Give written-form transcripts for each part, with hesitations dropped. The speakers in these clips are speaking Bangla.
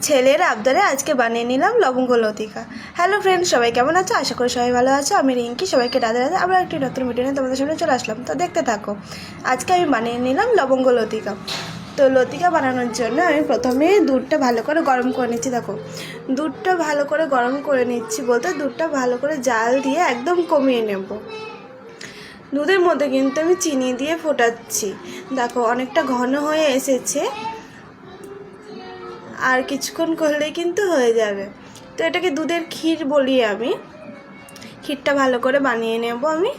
ছেলের আবদারে আজকে বানিয়ে নিলাম লবঙ্গ লতিকা। হ্যালো ফ্রেন্ডস, সবাই কেমন আছো? আশা করি সবাই ভালো আছো। আমি রিঙ্কি, সবাইকে রাধে রাধে। আমরা একটি নতুন ভিডিও নিয়ে তোমাদের সামনে চলে আসলাম, তো দেখতে থাকো। আজকে আমি বানিয়ে নিলাম লবঙ্গ লতিকা। তো লতিকা বানানোর জন্য আমি প্রথমে দুধটা ভালো করে গরম করে নিচ্ছি। দেখো, দুধটা ভালো করে গরম করে নিচ্ছি বলতে দুধটা ভালো করে জাল দিয়ে একদম কমিয়ে নেব। দুধের মধ্যে কিন্তু আমি চিনি দিয়ে ফোটাচ্ছি। দেখো অনেকটা ঘন হয়ে এসেছে, আর কিছুক্ষণ করলেই কিন্তু হয়ে যাবে। তো এটাকে দুধের ক্ষীর বলি আমি। ক্ষীরটা ভালো করে বানিয়ে নেব আমি।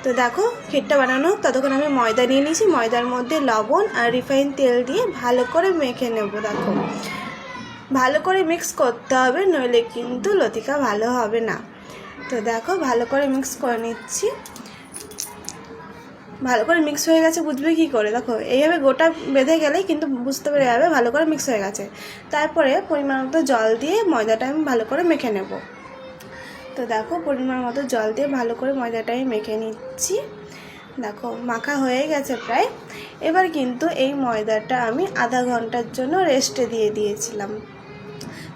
তো দেখো, ক্ষীরটা বানানো ততক্ষণ আমি ময়দা নিয়ে নিয়েছি। ময়দার মধ্যে লবণ আর রিফাইন তেল দিয়ে ভালো করে মেখে নেব। দেখো, ভালো করে মিক্স করতে হবে, নইলে কিন্তু লতিকা ভালো হবে না। তো দেখো, ভালো করে মিক্স করে নিচ্ছি। ভালো করে মিক্স হয়ে গেছে বুঝবে কী করে? দেখো, এইভাবে গোটা বেঁধে গেলেই কিন্তু বুঝতে পেরে যাবে ভালো করে মিক্স হয়ে গেছে। তারপরে পরিমাণ মতো জল দিয়ে ময়দাটা আমি ভালো করে মেখে নেব। তো দেখো, পরিমাণ মতো জল দিয়ে ভালো করে ময়দাটা আমি মেখে নিচ্ছি। দেখো, মাখা হয়ে গেছে প্রায়। এবার কিন্তু এই ময়দাটা আমি আধা ঘন্টার জন্য রেস্টে দিয়ে দিয়েছিলাম।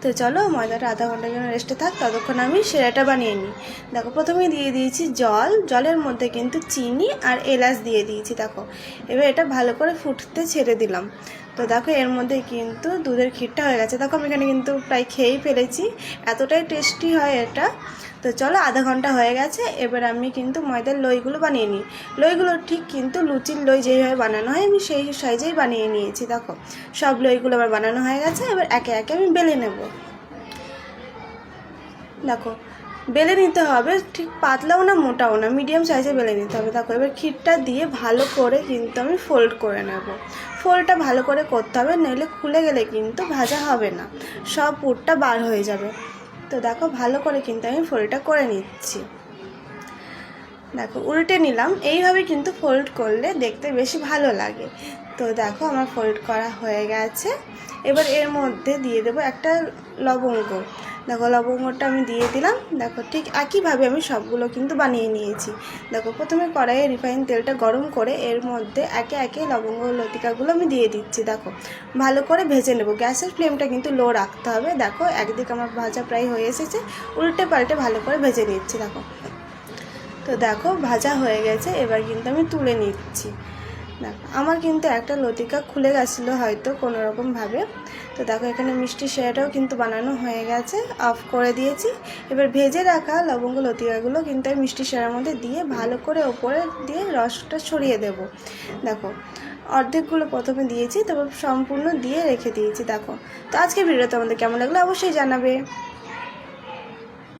তো চলো, ময়দাটা আধা ঘন্টার জন্য রেস্টে থাক, ততক্ষণ আমি সেরাটা বানিয়ে নিই। দেখো, প্রথমে দিয়ে দিয়েছি জল, জলের মধ্যে কিন্তু চিনি আর এলাচ দিয়ে দিয়েছি। দেখো, এবার এটা ভালো করে ফুটতে ছেড়ে দিলাম। তো দেখো, এর মধ্যে কিন্তু দুধের ক্ষীরটা হয়ে গেছে। দেখো, আমি এখানে কিন্তু প্রায় খেয়েই ফেলেছি, এতটাই টেস্টি হয় এটা। তো চলো, আধা ঘন্টা হয়ে গেছে। এবার আমি কিন্তু ময়দার লইগুলো বানিয়ে নিই। লইগুলো ঠিক কিন্তু লুচির লই যেইভাবে বানানো হয় আমি সেই সাইজেই বানিয়ে নিয়েছি। দেখো, সব লইগুলো আমার বানানো হয়ে গেছে। এবার একে একে আমি বেলে নেব। দেখো, বেলে নিতে হবে, ঠিক পাতলাও না মোটাও না, মিডিয়াম সাইজে বেলে নিতে হবে। দেখো, এবার ক্ষীরটা দিয়ে ভালো করে কিন্তু আমি ফোল্ড করে নেব। ফোল্ডটা ভালো করে করতে হবে, নইলে খুলে গেলে কিন্তু ভাজা হবে না, সব পুরটা বার হয়ে যাবে। তো দেখো, ভালো করে কিন্তু আমি ফোল্ডটা করে নিচ্ছি। দেখো, উল্টে নিলাম। এইভাবে কিন্তু ফোল্ড করলে দেখতে বেশি ভালো লাগে। তো দেখো, আমার ফোল্ড করা হয়ে গেছে। এবার এর মধ্যে দিয়ে দেবো একটা লবঙ্গ। দেখো, লবঙ্গটা আমি দিয়ে দিলাম। দেখো, ঠিক একইভাবে আমি সবগুলো কিন্তু বানিয়ে নিয়েছি। দেখো, প্রথমে কড়াইয়ে রিফাইন তেলটা গরম করে এর মধ্যে একে একে লবঙ্গ লতিকাগুলো আমি দিয়ে দিচ্ছি। দেখো, ভালো করে ভেজে নেব। গ্যাসের ফ্লেমটা কিন্তু লো রাখতে হবে। দেখো, একদিকে আমার ভাজা প্রায় হয়ে এসেছে, উল্টে পাল্টে ভালো করে ভেজে নিচ্ছি। দেখো, তো দেখো, ভাজা হয়ে গেছে। এবার কিন্তু আমি তুলে নিচ্ছি। দেখো, আমার কিন্তু একটা লতিকা খুলে গেছিলো হয়তো কোনো রকমভাবে। তো দেখো, এখানে মিষ্টি সেরাটাও কিন্তু বানানো হয়ে গেছে, অফ করে দিয়েছি। এবার ভেজে রাখা লবঙ্গ লতিকাগুলো কিন্তু আমি মিষ্টি সেরার মধ্যে দিয়ে ভালো করে ওপরে দিয়ে রসটা ছড়িয়ে দেব। দেখো, অর্ধেকগুলো প্রথমে দিয়েছি, তারপর সম্পূর্ণ দিয়ে রেখে দিয়েছি। দেখো, তো আজকে ভিডিওটা তোমাদের কেমন লাগলো অবশ্যই জানাবে।